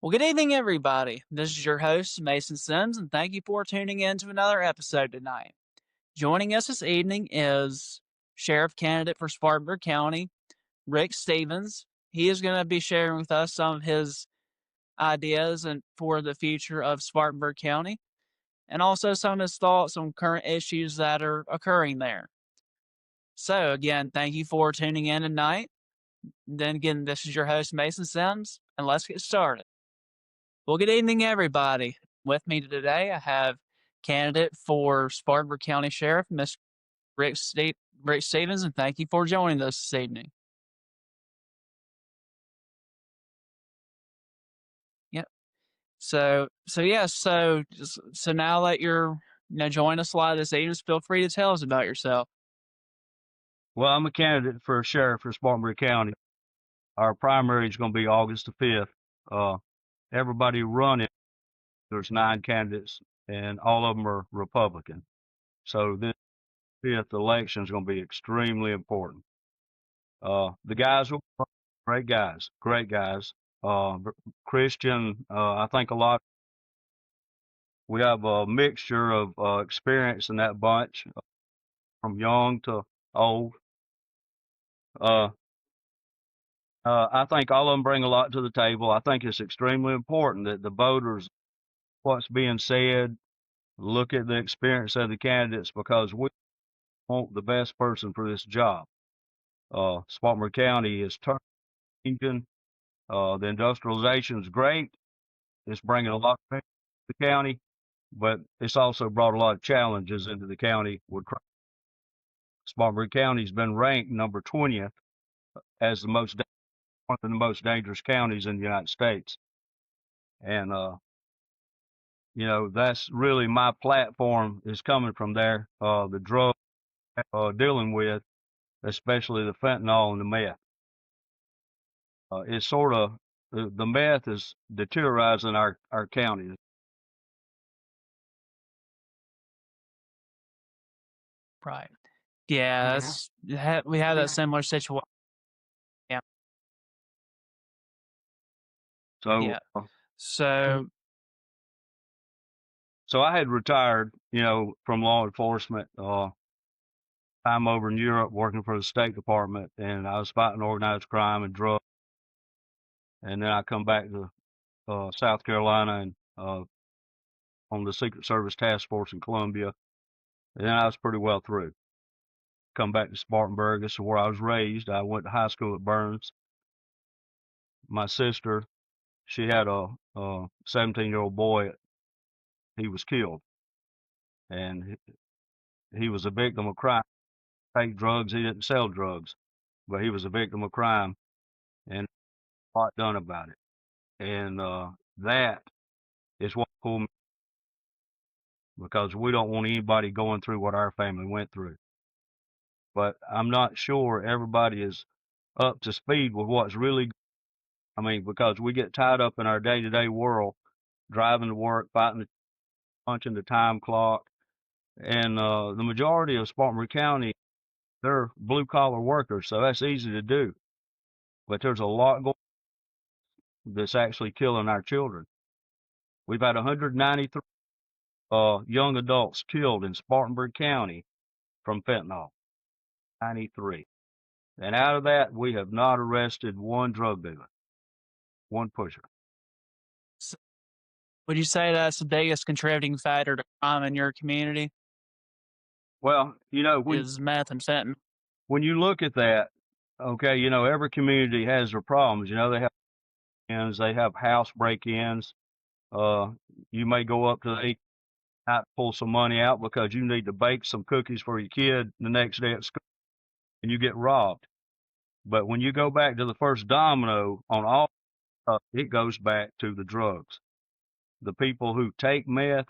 Well, good evening, everybody. This is your host, Mason Sims, and thank you for tuning in to another episode tonight. Joining us this evening is Sheriff Candidate for Spartanburg County, Rick Stevens. He is going to be sharing with us some of his ideas and for the future of Spartanburg County, and also some of his thoughts on current issues that are occurring there. So, again, thank you for tuning in tonight. Then again, this is your host, Mason Sims, and let's get started. Well, good evening, everybody. With me today, I have candidate for Spartanburg County Sheriff, Mr. Rick Stevens, and thank you for joining us this evening. Yep. So now that you're joining us live this evening, feel free to tell us about yourself. Well, I'm a candidate for sheriff for Spartanburg County. Our primary is going to be August the 5th. Everybody running, there's 9 candidates, and all of them are Republican. So this 5th election is going to be extremely important. The guys are great guys, great guys. Christian, I think we have a mixture of experience in that bunch, from young to old. I think all of them bring a lot to the table. I think it's extremely important that the voters, what's being said, look at the experience of the candidates, because we want the best person for this job. Spartanburg County is changing. The industrialization is great. It's bringing a lot to the county, but it's also brought a lot of challenges into the county. Spartanburg County has been ranked number 20th as one of the most dangerous counties in the United States. And that's really my platform, is coming from there. The drug dealing with, especially the fentanyl and the meth. It's sort of the meth is deteriorizing our county. Right. Yeah, we have that similar situation. Yeah. So Yeah. So I had retired, from law enforcement. Time over in Europe working for the State Department, and I was fighting organized crime and drugs. And then I come back to South Carolina and on the Secret Service Task Force in Columbia. And then I was pretty well through. Come back to Spartanburg. This is where I was raised. I went to high school at Burns. My sister, she had a 17-year-old boy. He was killed, and he was a victim of crime. He take drugs. He didn't sell drugs, but he was a victim of crime, and a lot done about it. And that is what pulled me, because we don't want anybody going through what our family went through. But I'm not sure everybody is up to speed with what's really. Because we get tied up in our day-to-day world, driving to work, punching the time clock, and the majority of Spartanburg County, they're blue-collar workers, so that's easy to do. But there's a lot going on that's actually killing our children. We've had 193 young adults killed in Spartanburg County from fentanyl. 93. And out of that, we have not arrested one drug dealer, one pusher. would you say that's the biggest contributing factor to crime in your community? Well, Is meth and fentanyl? when you look at that, okay, every community has their problems. They have house break-ins. You may go up to the night, pull some money out because you need to bake some cookies for your kid the next day at school, and you get robbed. But when you go back to the first domino on all, it goes back to the drugs. The people who take meth,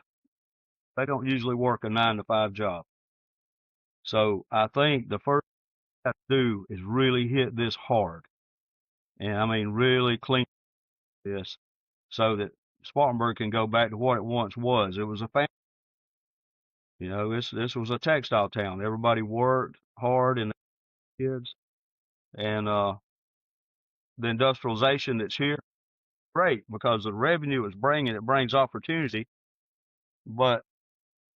they don't usually work a 9-to-5 job. So I think the first thing we have to do is really hit this hard, and really clean this, so that Spartanburg can go back to what it once was. It was a family. This was a textile town. Everybody worked hard, and kids, and the industrialization that's here, great because the revenue it's bringing, it brings opportunity, but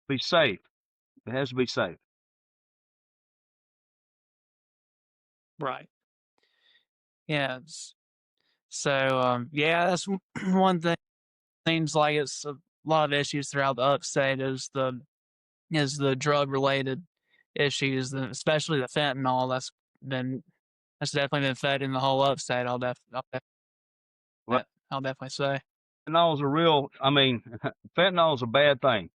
be safe. It has to be safe. Right. Yeah. Yeah, that's one thing. Seems like it's a lot of issues throughout the upstate is the drug related issues, especially the fentanyl. That's definitely been affecting the whole upstate. Well, I'll definitely say. fentanyl's a real. I mean, fentanyl's a bad thing.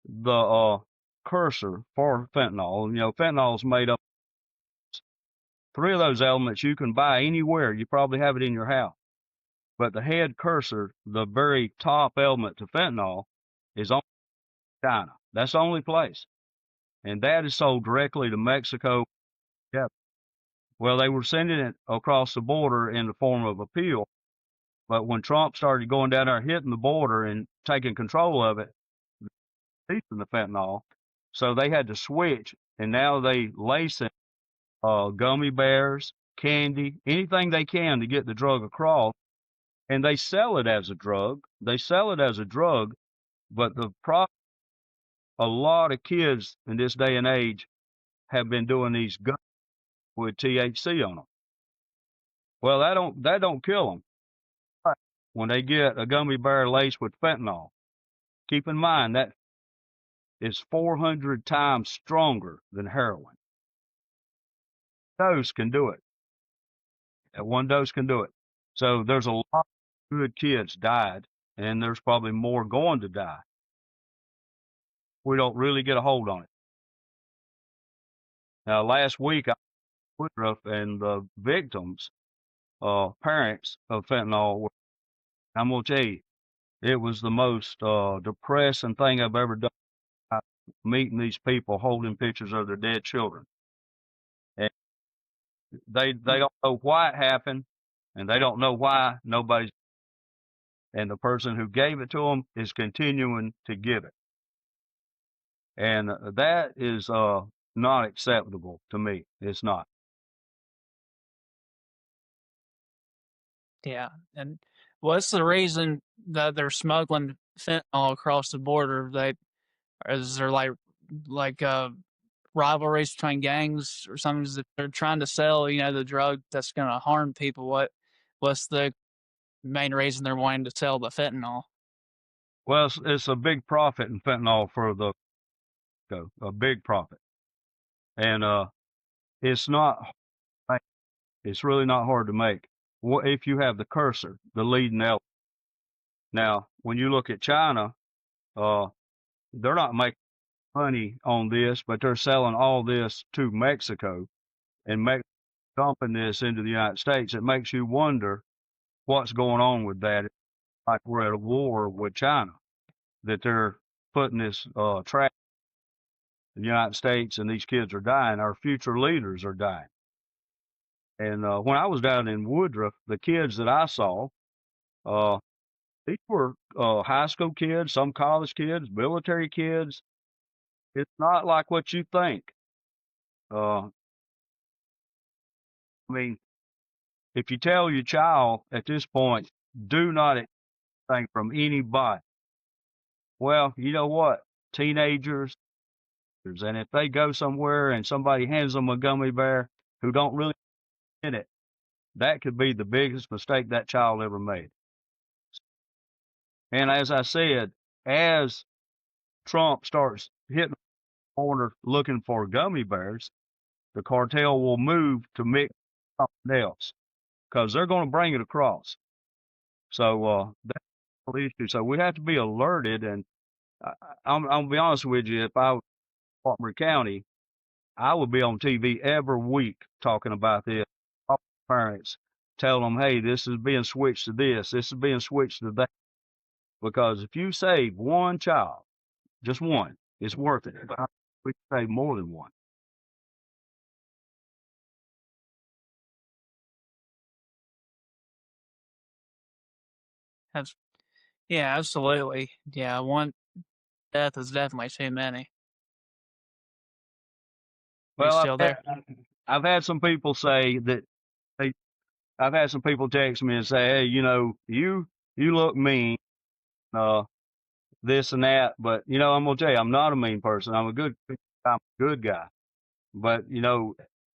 The cursor for fentanyl, fentanyl's made up three of those elements you can buy anywhere. You probably have it in your house. But the head cursor, the very top element to fentanyl, is on China. That's the only place. And that is sold directly to Mexico. Yeah. Well, they were sending it across the border in the form of a pill. But when Trump started going down there, hitting the border and taking control of it, teaching the fentanyl, so they had to switch. And now they lace it, gummy bears, candy, anything they can to get the drug across. And they sell it as a drug. They sell it as a drug, but a lot of kids in this day and age have been doing these gummies with THC on them. Well, that don't kill them. But when they get a gummy bear laced with fentanyl, keep in mind that is 400 times stronger than heroin. Dose can do it. That one dose can do it. So there's a lot of good kids died, and there's probably more going to die. We don't really get a hold on it. Now, last week, Woodruff and the victims, parents of fentanyl, I'm going to tell you, it was the most depressing thing I've ever done. Meeting these people holding pictures of their dead children. And they don't know why it happened, and they don't know why nobody's. And the person who gave it to them is continuing to give it. And that is not acceptable to me. It's not. Yeah, and what's the reason that they're smuggling fentanyl across the border? Is there like rivalries between gangs or something that they're trying to sell? The drug that's going to harm people. What's the main reason they're wanting to sell the fentanyl? Well, it's a big profit in fentanyl for a big profit, and it's not. It's really not hard to make. If you have the cursor, the leading element. Now, when you look at China, they're not making money on this, but they're selling all this to Mexico and dumping this into the United States. It makes you wonder what's going on with that. Like we're at a war with China, that they're putting this trap in the United States, and these kids are dying. Our future leaders are dying. And when I was down in Woodruff, the kids that I saw, these were high school kids, some college kids, military kids. It's not like what you think. I mean, if you tell your child at this point, do not expect anything from anybody, well, you know what? Teenagers, and if they go somewhere and somebody hands them a gummy bear who don't really get it, that could be the biggest mistake that child ever made. And as I said, as Trump starts hitting the corner looking for gummy bears, the cartel will move to mix something else because they're going to bring it across. So that's the issue. So we have to be alerted. And I'm going to be honest with you, if I was in Montgomery County, I would be on TV every week talking about this. Parents telling them, hey, this is being switched to this is being switched to that. Because if you save one child, just one, it's worth it. But we can save more than one. Yeah, absolutely. Yeah, one death is definitely too many. Are you Well, still there? I've had some people say that I've had some people text me and say, hey, you look mean, uh, this and that, but I'm gonna tell you, I'm not a mean person. I'm a good guy. But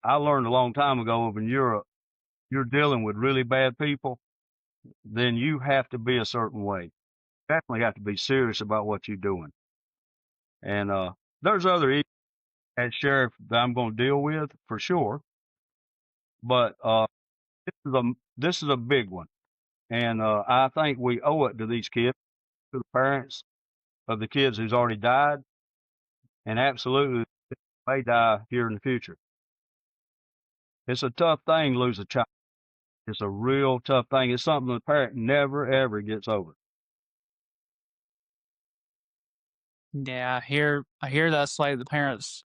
I learned a long time ago over in Europe, you're dealing with really bad people, then you have to be a certain way. Definitely have to be serious about what you're doing. And there's other issues as sheriff that I'm going to deal with for sure, but this is a big one, and I think we owe it to these kids, to the parents of the kids who's already died, and absolutely may die here in the future. It's a tough thing to lose a child. It's a real tough thing. It's something the parent never ever gets over. Yeah, I hear that's like the parents'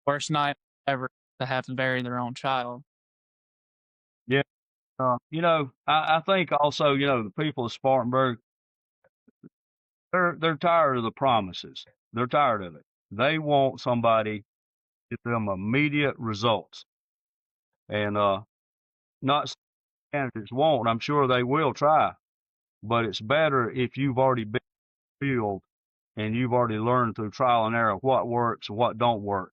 worst night ever, to have to bury their own child. Yeah, I think also, the people of Spartanburg, they're tired of the promises. They're tired of it. They want somebody to get them immediate results, and not some candidates won't. I'm sure they will try, but it's better if you've already been in the field and you've already learned through trial and error what works and what don't work.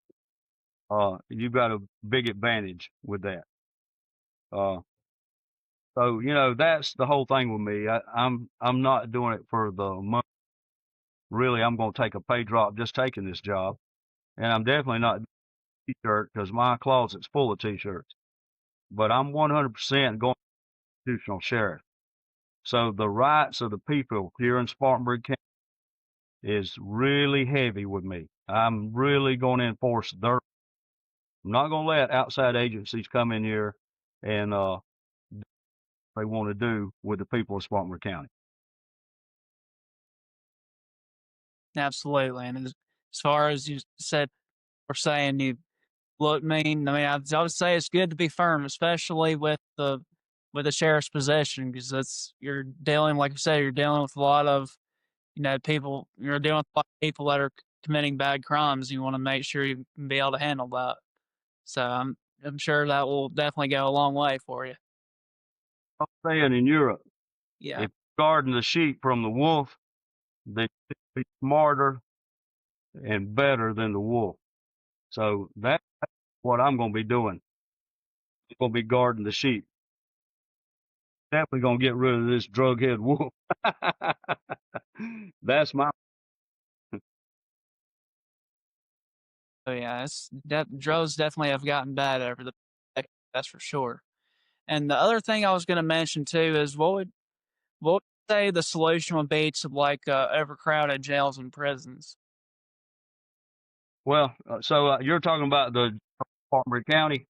You've got a big advantage with that. Uh, so that's the whole thing with me. I'm not doing it for the money. Really, I'm going to take a pay drop just taking this job, and I'm definitely not t-shirt because my closet's full of t-shirts. But I'm 100% going constitutional sheriff. So the rights of the people here in Spartanburg County is really heavy with me. I'm really going to enforce their. I'm not going to let outside agencies come in here and they want to do with the people of Spartanburg County. Absolutely, and as far as you said or saying you look mean, I mean, I would say it's good to be firm, especially with the sheriff's position, because that's you're dealing, like you said, you're dealing with a lot of people. You're dealing with a lot of people that are committing bad crimes. You want to make sure you can be able to handle that. So I'm sure that will definitely go a long way for you. I'm saying in Europe, Yeah, if you're guarding the sheep from the wolf, they should be smarter and better than the wolf. So that's what I'm going to be doing. I'm going to be guarding the sheep. Definitely going to get rid of this drug-head wolf. That's my. so yeah, drugs definitely have gotten bad over the that's for sure. And the other thing I was going to mention too is what would you say the solution would be to like overcrowded jails and prisons? Well, so you're talking about the Spartanburg County.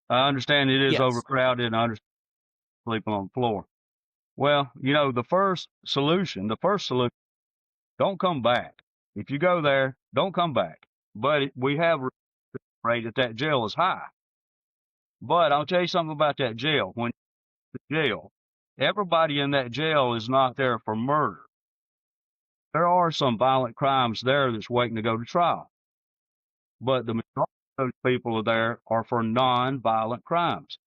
I understand it is Yes. overcrowded, and I understand sleeping on the floor. Well, the first solution, don't come back. If you go there, don't come back. But we have rate at that jail is high. But I'll tell you something about that jail. When the jail, everybody in that jail is not there for murder. There are some violent crimes there that's waiting to go to trial. But the majority of those people are there are for non-violent crimes.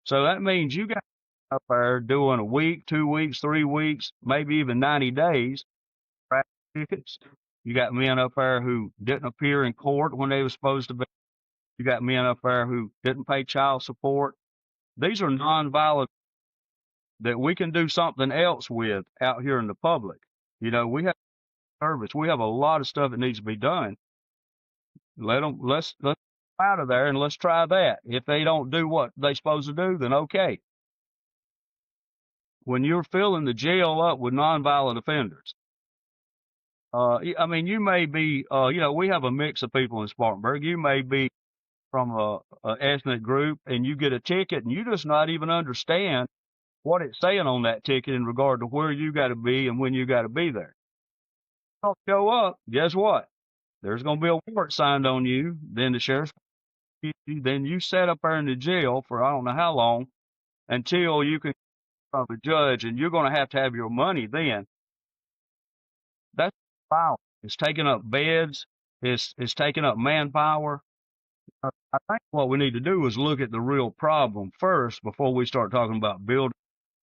So that means you got up there doing a week, 2 weeks, 3 weeks, maybe even 90 days, traffic tickets. You got men up there who didn't appear in court when they were supposed to be. You got men up there who didn't pay child support. These are nonviolent that we can do something else with out here in the public. We have service. We have a lot of stuff that needs to be done. Let's out of there and let's try that. If they don't do what they supposed to do, then okay. When you're filling the jail up with nonviolent offenders, I mean, you may be, we have a mix of people in Spartanburg. You may be from a ethnic group and you get a ticket and you just not even understand what it's saying on that ticket in regard to where you got to be and when you got to be there. Don't show up, guess what? There's going to be a warrant signed on you. Then the sheriff's, then you set up there in the jail for I don't know how long until you can from a judge, and you're going to have your money then. That's violent. It's taking up beds. It's taking up manpower. I think what we need to do is look at the real problem first before we start talking about building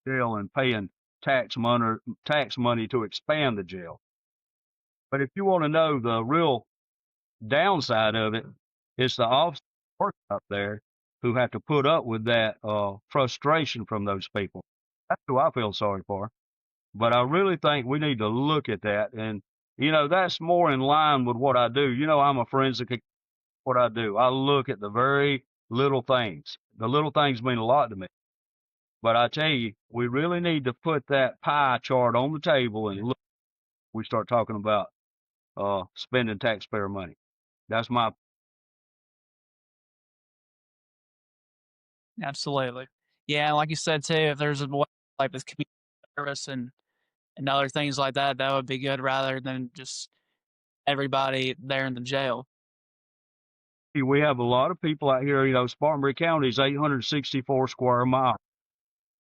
a jail and paying tax money to expand the jail. But if you want to know the real downside of it, it's the officers working up there who have to put up with that frustration from those people. That's who I feel sorry for. But I really think we need to look at that. And, that's more in line with what I do. I'm a forensic, what I do. I look at the very little things. The little things mean a lot to me. But I tell you, we really need to put that pie chart on the table and look. We start talking about spending taxpayer money. That's my. Absolutely. Yeah, like you said too, if there's a way like this community service and other things like that, that would be good rather than just everybody there in the jail. We have a lot of people out here. Spartanburg County is 864 square miles,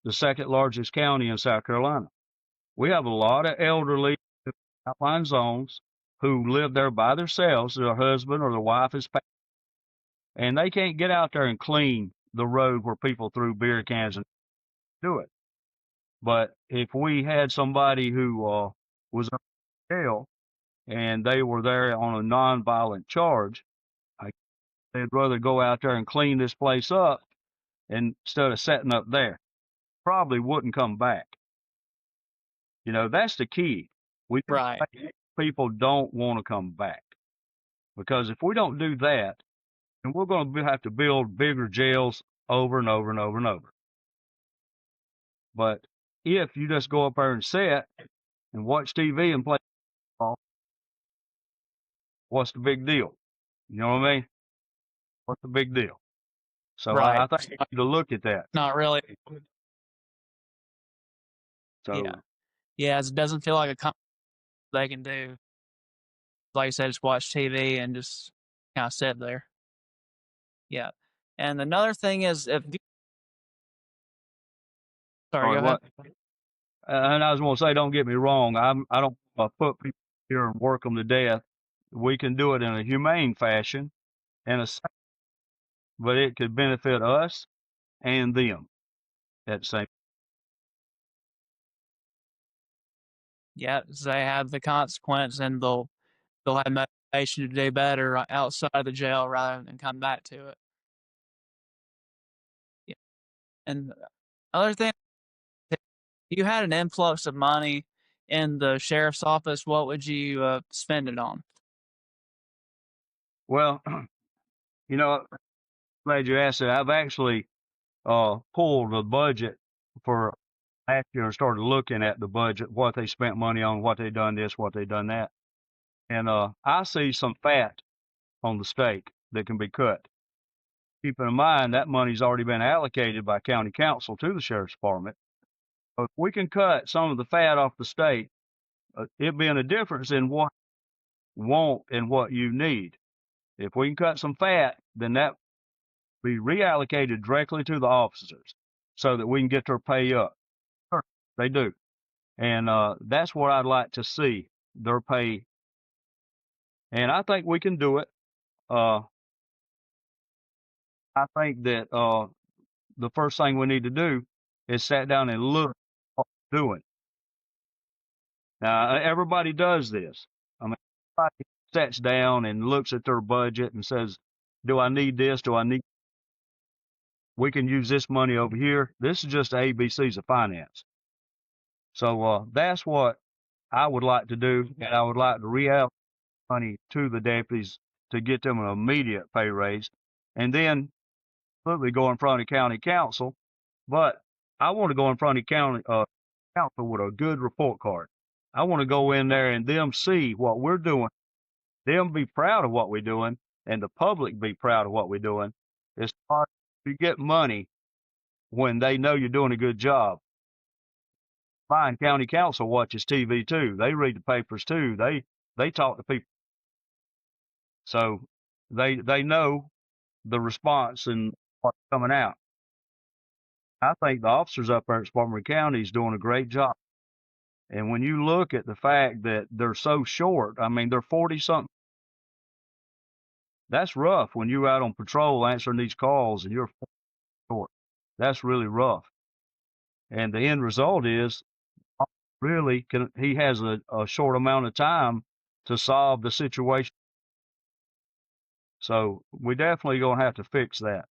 the second largest county in South Carolina. We have a lot of elderly outlying zones who live there by themselves. Their husband or their wife is passed, and they can't get out there and clean the road where people threw beer cans and do it. But if we had somebody who was in jail and they were there on a nonviolent charge, they'd rather go out there and clean this place up instead of setting up there. Probably wouldn't come back. That's the key. Right. People don't want to come back, because if we don't do that, then we're going to have to build bigger jails over and over and over and over. But if you just go up there and sit and watch TV and play ball, what's the big deal? You know what I mean? What's the big deal? So Right. I think you need to look at that. Not really. So Yeah, it doesn't feel like a they can do. Like you said, just watch TV and just kind of sit there. Yeah. And another thing is sorry, go ahead. And I was going to say, don't get me wrong. I don't put people here and work them to death. We can do it in a humane fashion, but it could benefit us and them at the same. Yeah, they have the consequence, and they'll have motivation to do better outside of the jail rather than come back to it. Yeah. And other thing, if you had an influx of money in the sheriff's office, what would you spend it on? Well, glad you asked that. I've actually pulled the budget for last year and started looking at the budget, what they spent money on, what they done this, what they done that. And I see some fat on the steak that can be cut. Keeping in mind that money's already been allocated by county council to the sheriff's department. So if we can cut some of the fat off the steak, it being a difference in what you want and what you need. If we can cut some fat, then that be reallocated directly to the officers so that we can get their pay up. Sure, they do. And that's what I'd like to see, their pay. And I think we can do it. I think that the first thing we need to do is sit down and look at what we're doing. Now, everybody does this. I mean, everybody sits down and looks at their budget and says, do I need this? We can use this money over here. This is just the ABCs of finance. So that's what I would like to do. And I would like to reallocate money to the deputies to get them an immediate pay raise. And then absolutely go in front of county council. But I want to go in front of county council with a good report card. I want to go in there and them see what we're doing, them be proud of what we're doing, and the public be proud of what we're doing. It's hard to get money when they know you're doing a good job. Fine, county council watches TV too. They read the papers too. They talk to people. So they know the response and what's coming out. I think the officers up there at Spartanburg County is doing a great job. And when you look at the fact that they're so short, I mean, they're 40-something. That's rough when you're out on patrol answering these calls and you're short. That's really rough. And the end result is really he has a short amount of time to solve the situation. So we definitely gonna have to fix that.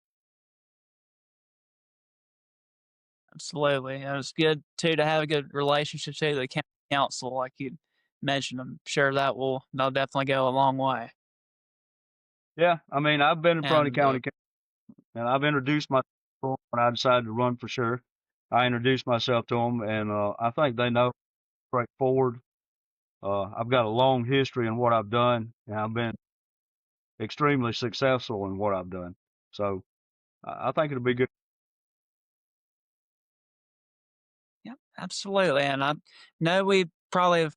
Absolutely. And it's good too to have a good relationship too with the county council, like you mentioned. I'm sure that'll definitely go a long way. Yeah, I mean, I've been in front of And county and I've introduced myself to 'em when I decided to run for sure. I introduced myself to them, and I think they know straightforward. I've got a long history in what I've done, and I've been extremely successful in what I've done. So I think it'll be good. yeah, absolutely. And I know we probably have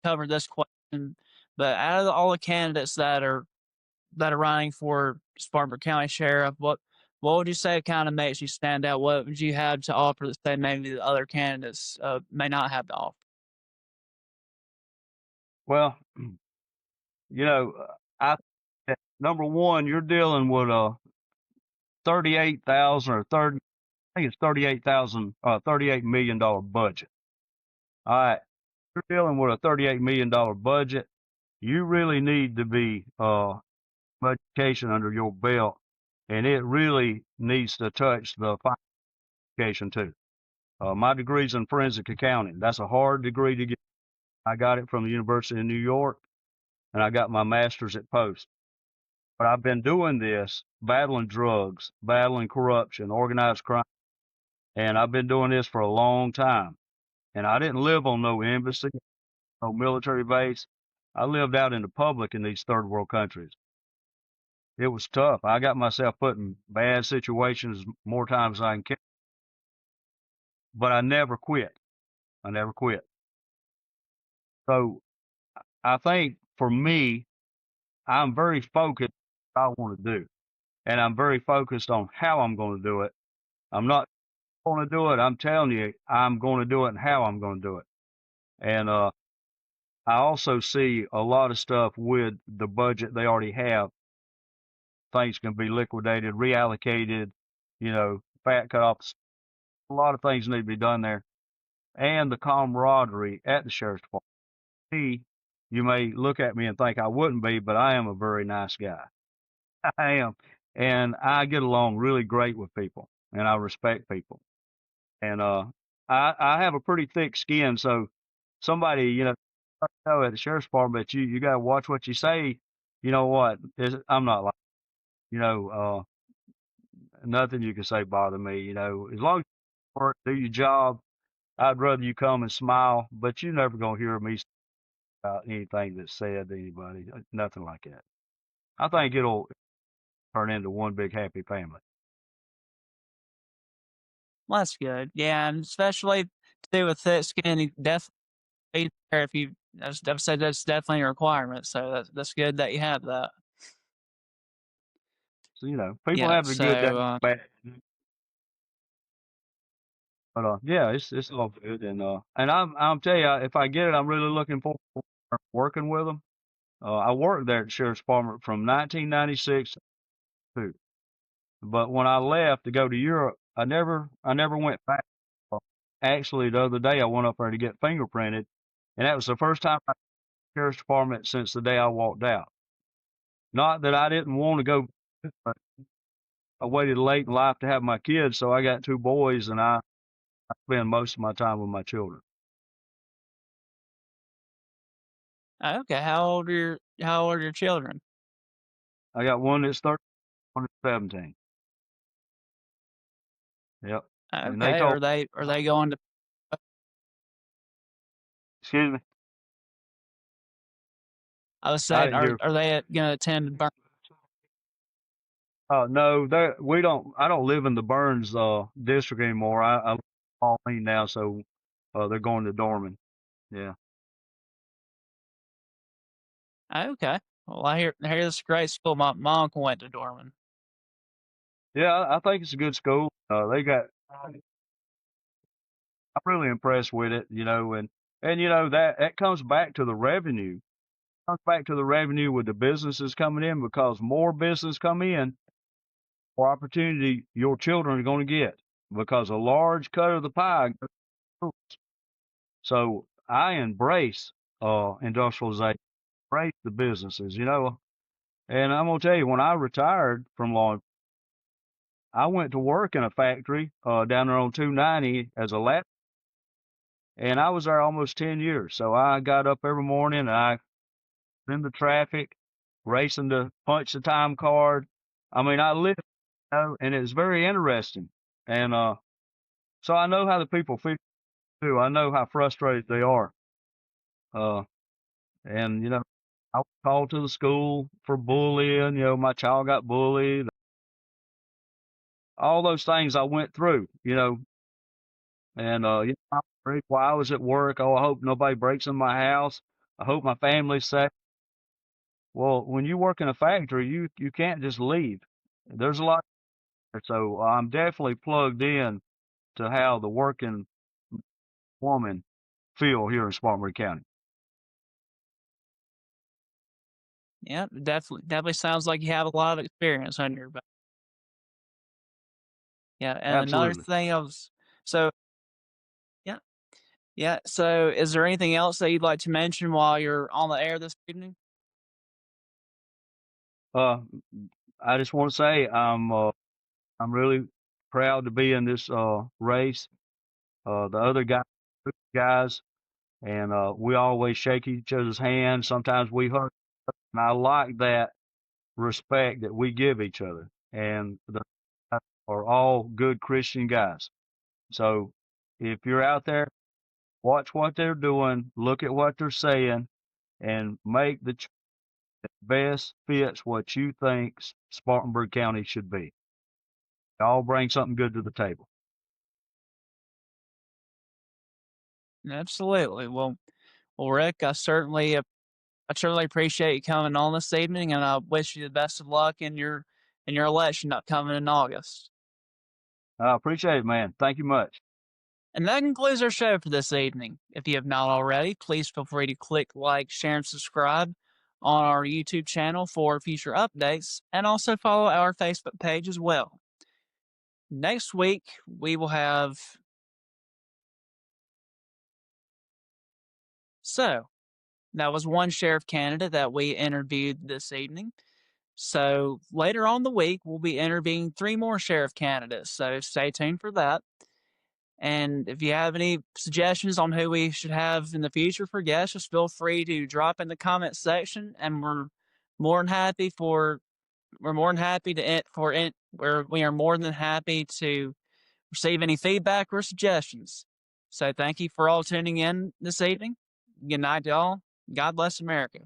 covered this question, but out of all the candidates that are running for Spartanburg County Sheriff, what would you say kind of makes you stand out? What would you have to offer that say maybe the other candidates may not have to offer? Well, I number one, you're dealing with a 38,000 or 30, I think it's 38,000, $38 million budget. All right, you're dealing with a $38 million budget. You really need to be education under your belt, and it really needs to touch the education too. My degree's in forensic accounting. That's a hard degree to get. I got it from the University of New York, and I got my master's at Post. But I've been doing this, battling drugs, battling corruption, organized crime, and I've been doing this for a long time. And I didn't live on no embassy, no military base. I lived out in the public in these third world countries. It was tough. I got myself put in bad situations more times than I can count, but I never quit. I never quit. So I think for me, I'm very focused on what I want to do, and I'm very focused on how I'm going to do it. I'm not going to do it. I'm telling you, I'm going to do it and how I'm going to do it. And I also see a lot of stuff with the budget they already have. Things can be liquidated, reallocated, fat cut off. A lot of things need to be done there. And the camaraderie at the sheriff's department. You may look at me and think I wouldn't be, but I am a very nice guy. I am. And I get along really great with people and I respect people. And I have a pretty thick skin, so somebody, at the sheriff's department, you got to watch what you say. You know what? I'm not like, you know, nothing you can say bother me. As long as you work, do your job, I'd rather you come and smile, but you're never gonna hear me about anything that's said to anybody. Nothing like that. I think it'll turn into one big happy family. Well, that's good. Yeah, and especially too with thick skin, you definitely be there if you. I've said that's definitely a requirement. So that's good that you have that. So people Yeah. having a good day, So bad. But yeah, it's all good, and I'm tell you, if I get it, I'm really looking forward to working with them. I worked there at the sheriff's department from 1996 to, but when I left to go to Europe, I never went back. Actually, the other day I went up there to get fingerprinted, and that was the first time I was at the sheriff's department since the day I walked out. Not that I didn't want to go, but I waited late in life to have my kids, so I got two boys, and I spend most of my time with my children. okay, how old are your children? I got one that's 13, one that's 17. Yep. And they Okay, told, are they going to? excuse me, I was I saying, didn't are hear. are they going to attend? No, we don't. I don't live in the Burns district anymore. I live in Pauline now, so they're going to Dorman. Yeah, Okay. Well, I hear this is a great school. My mom went to Dorman. yeah. I think it's a good school. They got. I'm really impressed with it. And that comes back to the revenue. comes back to the revenue with the businesses coming in, because more business come in, more opportunity your children are going to get, because a large cut of the pie goes to schools. So I embrace industrialization, embrace the businesses, and I'm gonna tell you, when I retired from law, I went to work in a factory down there on 290 as a lab, and I was there almost 10 years. So I got up every morning, and I in the traffic, racing to punch the time card. I mean, I lived, and it's very interesting. And so I know how the people feel too. I know how frustrated they are. Uh, and I was called to the school for bullying. My child got bullied. All those things I went through. And while I was at work, oh, I hope nobody breaks in my house. I hope my family's safe. Well, when you work in a factory, you can't just leave. There's a lot. So I'm definitely plugged in to how the working woman feel here in Spartanburg County. Yeah, definitely sounds like you have a lot of experience under your belt. Yeah, and another Absolutely. thing so yeah, yeah. So is there anything else that you'd like to mention while you're on the air this evening? Uh, I just want to say I'm really proud to be in this race. The other guys, and we always shake each other's hands. Sometimes we hug, and I like that respect that we give each other. And the are all good Christian guys. So if you're out there, watch what they're doing, look at what they're saying, and make the that best fits what you think Spartanburg County should be. All bring something good to the table. Absolutely. Well, Rick, I certainly appreciate you coming on this evening, and I wish you the best of luck in your election upcoming in August. I appreciate it, man. Thank you much. And that concludes our show for this evening. If you have not already, please feel free to click like, share, and subscribe on our YouTube channel for future updates, and also follow our Facebook page as well. Next week, we will have. So, that was one sheriff candidate that we interviewed this evening. So, later on the week, we'll be interviewing 3 more sheriff candidates. So, stay tuned for that. And if you have any suggestions on who we should have in the future for guests, just feel free to drop in the comment section, and more than happy for we're more than happy to for it where we are more than happy to receive any feedback or suggestions. So thank you for all tuning in this evening. Good night to all. God bless America.